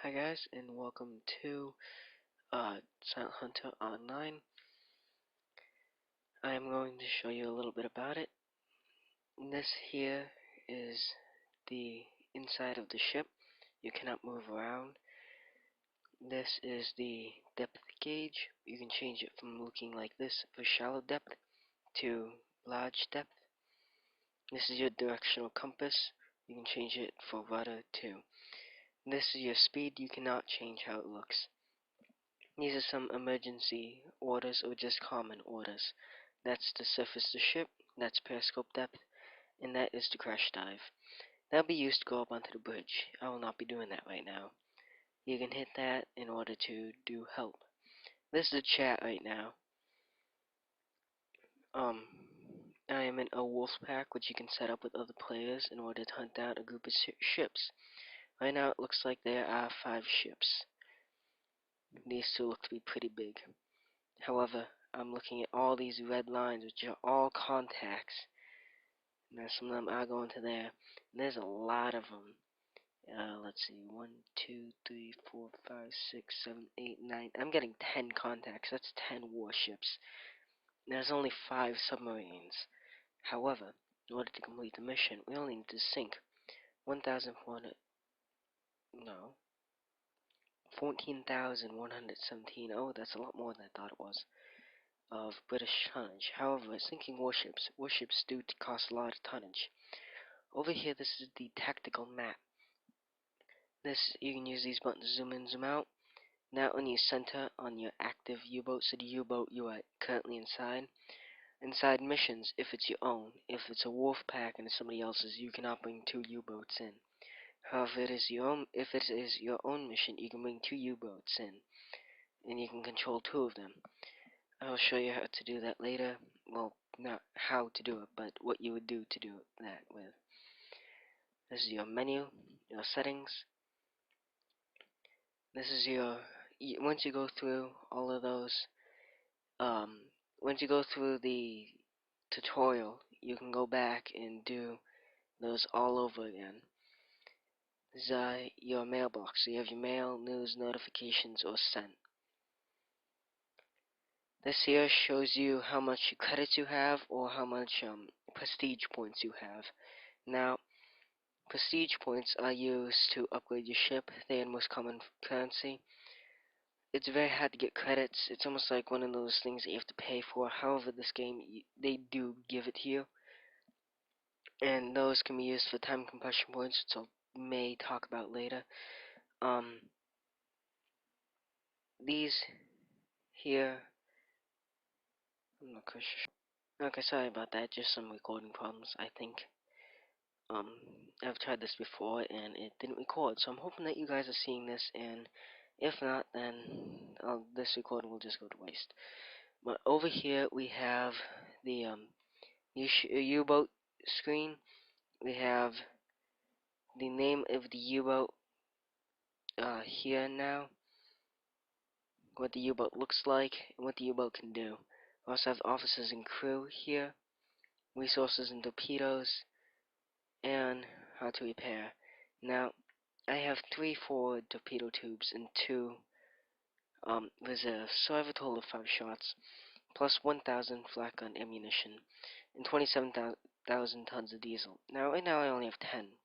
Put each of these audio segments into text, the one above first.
Hi guys, and welcome to Silent Hunter Online. I am going to show you a little bit about it. This here is the inside of the ship. You cannot move around. This is the depth gauge. You can change it from looking like this for shallow depth to large depth. This is your directional compass. You can change it for rudder too. This is your speed. You cannot change how it looks. These are some emergency orders or just common orders. That's the surface of the ship, that's periscope depth, and that is the crash dive. That'll be used to go up onto the bridge. I will not be doing that right now. You can hit that in order to do help. This is the chat right now. I am in a wolf pack, which you can set up with other players in order to hunt down a group of ships. Right now it looks like there are 5 ships. These two look to be pretty big. However, I'm looking at all these red lines, which are all contacts. Now, some of them are going to there. And there's a lot of them. Let's see. 1, 2, 3, 4, 5, 6, 7, 8, 9. I'm getting 10 contacts. That's 10 warships. There's only 5 submarines. However, in order to complete the mission, we only need to sink 1,400. No. 14,117. Oh, that's a lot more than I thought it was. Of British tonnage. However, sinking warships do cost a lot of tonnage. Over here, this is the tactical map. You can use these buttons to zoom in, zoom out. Now on your center on your active U-boat, so the U-boat you are currently inside. Inside missions, if it's your own, if it's a wolf pack and it's somebody else's, you cannot bring 2 U-boats in. However, if it is your own mission, you can bring 2 U-boats in, and you can control 2 of them. I'll show you how to do that later. Well, not how to do it, but what you would do to do that with. This is your menu, your settings. This is once you go through all of those, once you go through the tutorial, you can go back and do those all over again. This is your mailbox. So you have your mail, news, notifications, or sent. This here shows you how much credits you have or how much prestige points you have. Now, prestige points are used to upgrade your ship. They are the most common currency. It's very hard to get credits. It's almost like one of those things that you have to pay for. However, this game, they do give it to you. And those can be used for time compression points, which I may talk about later. These here, I'm not quite sure. Okay, sorry about that. Just some recording problems, I think. I've tried this before and it didn't record, so I'm hoping that you guys are seeing this, and if not, then this recording will just go to waste. But over here we have the U-boat screen. We have the name of the U-boat here now, what the U-boat looks like, and what the U-boat can do. We also have officers and crew here, resources and torpedoes, and how to repair. Now, I have 3 forward torpedo tubes and 2 reserves, so I have a total of 5 shots, plus 1,000 flak gun ammunition, and 27,000 tons of diesel. Now, right now I only have 10.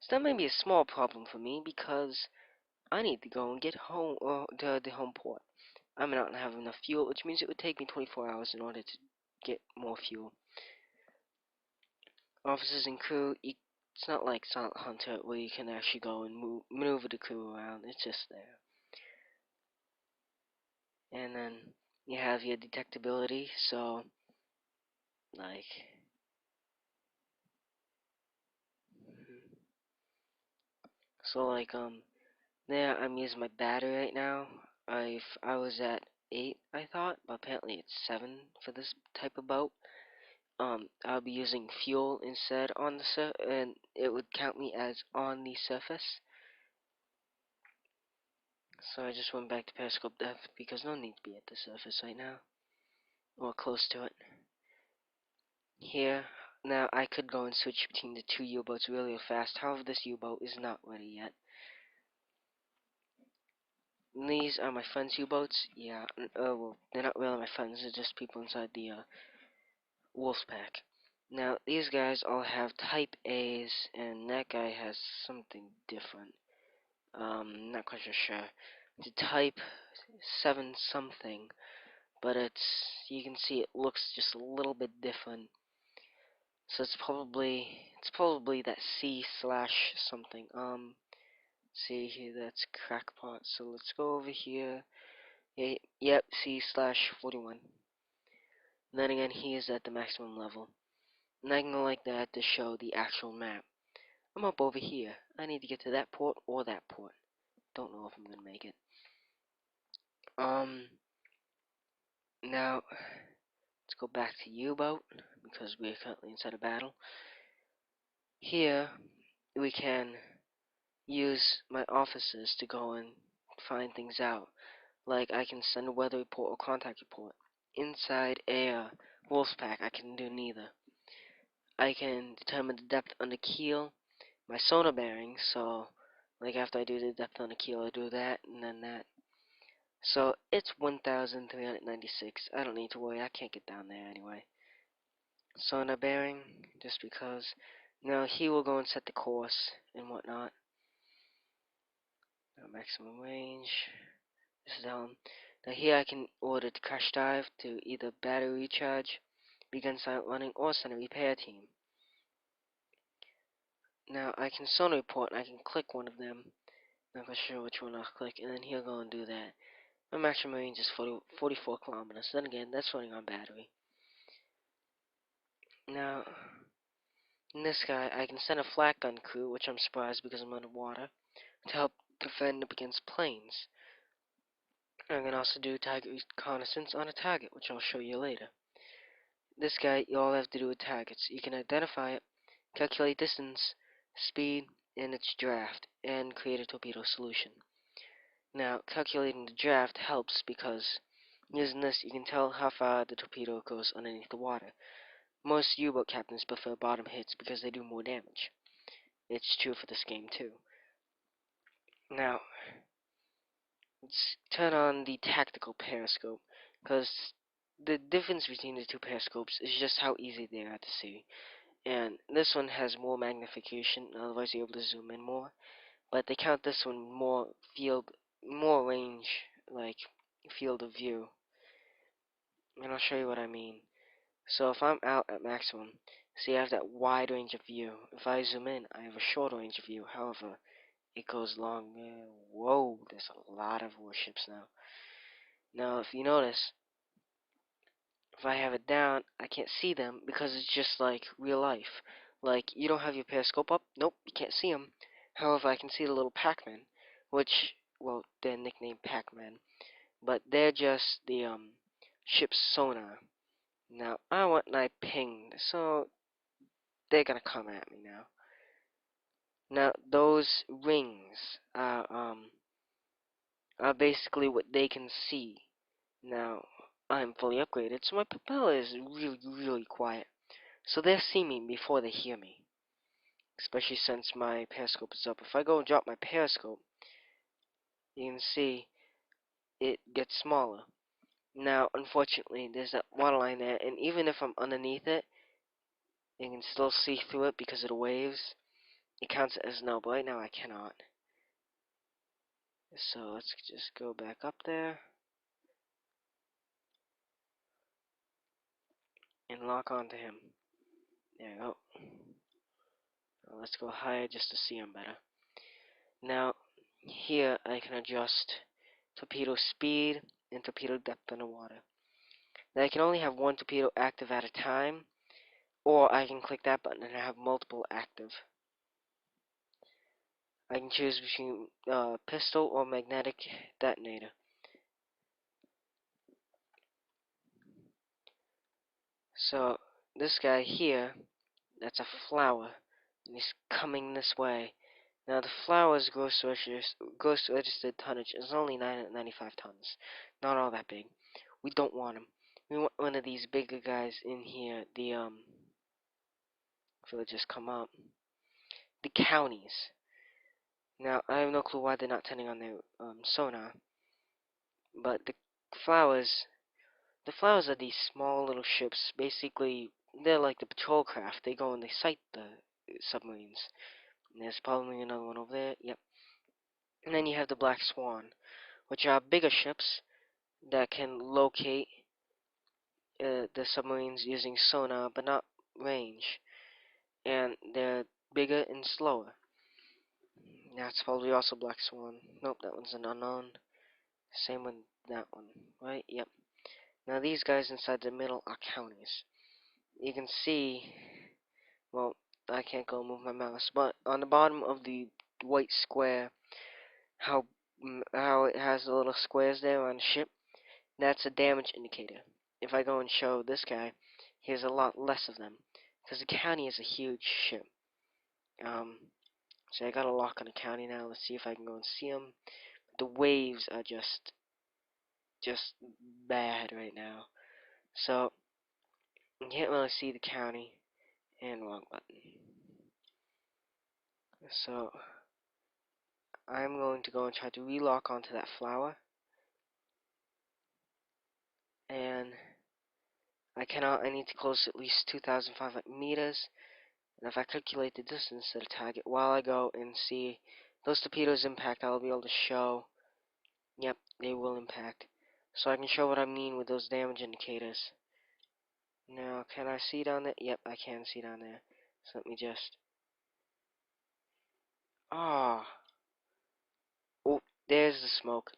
So that may be a small problem for me, because I need to go and get home, to the home port. I may not have enough fuel, which means it would take me 24 hours in order to get more fuel. Officers and crew, it's not like Silent Hunter where you can actually go and maneuver the crew around. It's just there. And then you have your detectability, so like there I'm using my battery right now. I was at 8, I thought, but apparently it's 7 for this type of boat. I'll be using fuel instead on the and it would count me as on the surface. So I just went back to periscope depth because no need to be at the surface right now, or close to it. Here, now I could go and switch between the 2 U-boats really fast. However, this U-boat is not ready yet. these are my friends' U-boats. Yeah, well, they're not really my friends. They're just people inside the wolf pack. Now, these guys all have type A's, and that guy has something different. Not quite sure. The type 7 something, but you can see it looks just a little bit different. So it's probably that C slash something. See here, that's crackpot. So let's go over here. Yep, C slash 41. And then again, he is at the maximum level. And I can go like that to show the actual map. I'm up over here. I need to get to that port or that port. Don't know if I'm gonna make it. Now let's go back to U-boat because we're currently inside a battle. Here we can use my officers to go and find things out. Like I can send a weather report or contact report. Inside a wolf pack, I can do neither. I can determine the depth on the keel, my sonar bearing, so like after I do the depth on the keel, I do that and then that. So it's 1,396. I don't need to worry, I can't get down there anyway. Sonar bearing, just because. Now he will go and set the course and whatnot. Maximum range. This is down. Now here I can order the crash dive to either battery recharge, begin silent running, or send a repair team. Now I can sonar report and I can click one of them. Not quite sure which one I'll click, and then he'll go and do that. My maximum range is 44 kilometers. Then again, that's running on battery. Now, in this guy, I can send a flak gun crew, which I'm surprised because I'm underwater, to help defend up against planes. I can also do target reconnaissance on a target, which I'll show you later. This guy, you all have to do with targets. You can identify it, calculate distance, speed, and its draft, and create a torpedo solution. Now, calculating the draft helps because using this, you can tell how far the torpedo goes underneath the water. Most U-boat captains prefer bottom hits because they do more damage. It's true for this game too. Now, let's turn on the tactical periscope, because the difference between the two periscopes is just how easy they are to see. And this one has more magnification, otherwise you're able to zoom in more. But they count this one more range, like field of view. And I'll show you what I mean. So if I'm out at maximum, see I have that wide range of view. If I zoom in, I have a short range of view. However, it goes long. Whoa, there's a lot of warships now. Now, if you notice, if I have it down, I can't see them because it's just like real life. Like, you don't have your periscope up. Nope, you can't see them. However, I can see the little Pac-Man, which, well, they're nicknamed Pac-Man, but they're just the ship's sonar. Now, I want my pinged, so they're gonna come at me now. Now, those rings are basically what they can see. Now, I'm fully upgraded, so my propeller is really, really quiet. So they'll see me before they hear me. Especially since my periscope is up. If I go and drop my periscope, you can see it gets smaller. Now, unfortunately, there's that water line there, and even if I'm underneath it, you can still see through it because of the waves. It counts as no, but right now I cannot. So let's just go back up there and lock onto him. There we go. Now let's go higher just to see him better. Now, here I can adjust torpedo speed and torpedo depth underwater. Now I can only have one torpedo active at a time, or I can click that button and have multiple active. I can choose between pistol or magnetic detonator. So this guy here, that's a flower, and he's coming this way. Now the flower's gross registered tonnage is only 995 tons, not all that big. We don't want him. We want one of these bigger guys in here. The if it'll just come up, the counties. Now I have no clue why they're not turning on their sonar. But flowers, the flowers are these small little ships. Basically, they're like the patrol craft. They go and they sight the submarines. And there's probably another one over there. Yep. And then you have the Black Swan, which are bigger ships that can locate the submarines using sonar, but not range. And they're bigger and slower. That's probably also Black Swan. Nope, that one's an unknown. Same with that one, right? Yep. Now these guys inside the middle are counties. You can see, well, I can't go move my mouse, but on the bottom of the white square, how it has the little squares there on the ship, that's a damage indicator. If I go and show this guy, he has a lot less of them, because the county is a huge ship. So I got a lock on the county now. Let's see if I can go and see him. The waves are just bad right now. So you can't really see the county. And wrong button. So I'm going to go and try to relock onto that flower. And I need to close at least 2,500 meters. And if I calculate the distance to the target while I go and see those torpedoes impact, I'll be able to show, yep, they will impact. So I can show what I mean with those damage indicators. Now, can I see down there? Yep, I can see down there. So let me just... Ah. Oh, there's the smoke.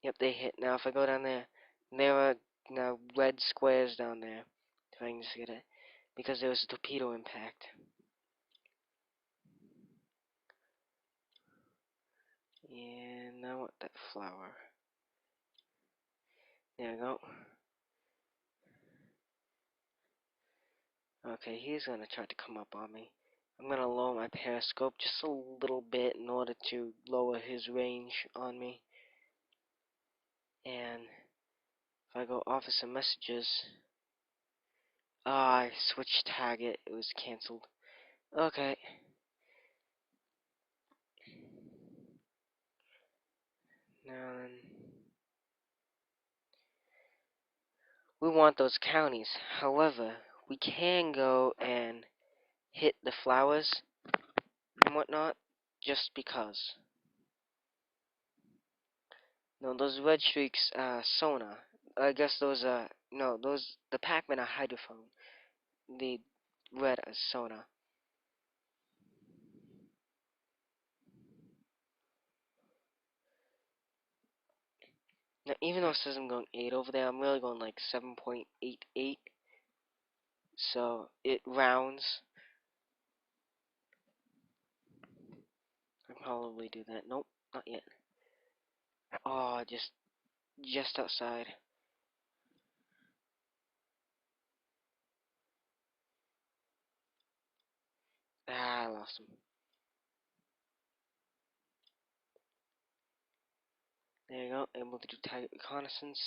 Yep, they hit. Now, if I go down there, there are now red squares down there. If I can just get it. Because there was a torpedo impact. And I want that flower. There we go. Okay, he's gonna try to come up on me. I'm gonna lower my periscope just a little bit in order to lower his range on me. And if I go officer messages, I switched target. It was cancelled. Okay. Now then, we want those counties. However, we can go and hit the flowers and whatnot just because. No, those red streaks are sonar. I guess those are no, those the Pac-Man are hydrophone. The red is sonar. Now, even though it says I'm going 8 over there, I'm really going like 7.88. So it rounds. I'll probably do that. Nope, not yet. Oh, just outside. Ah, I lost him. There you go, able to do target reconnaissance.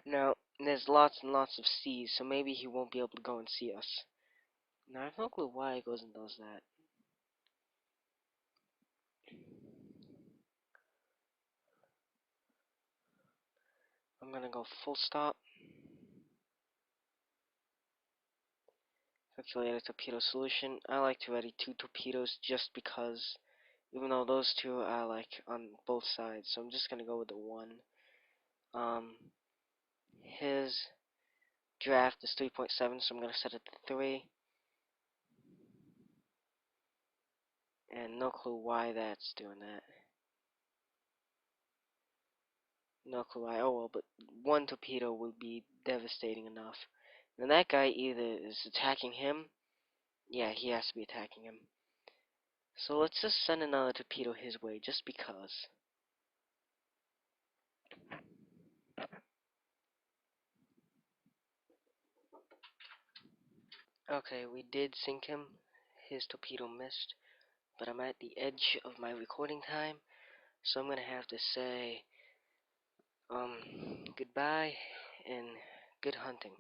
Now, there's lots and lots of C's, so maybe he won't be able to go and see us. Now, I have no clue why he goes and does that. I'm gonna go full stop. Calculate a torpedo solution. I like to ready 2 torpedoes just because, even though those 2 are like on both sides, so I'm just gonna go with the 1. His draft is 3.7, so I'm gonna set it to 3. And no clue why that's doing that. No clue why. Oh well, but 1 torpedo would be devastating enough. And that guy either is attacking him. Yeah, he has to be attacking him. So let's just send another torpedo his way, just because. Okay, we did sink him. His torpedo missed. But I'm at the edge of my recording time. So I'm gonna have to say, goodbye and good hunting.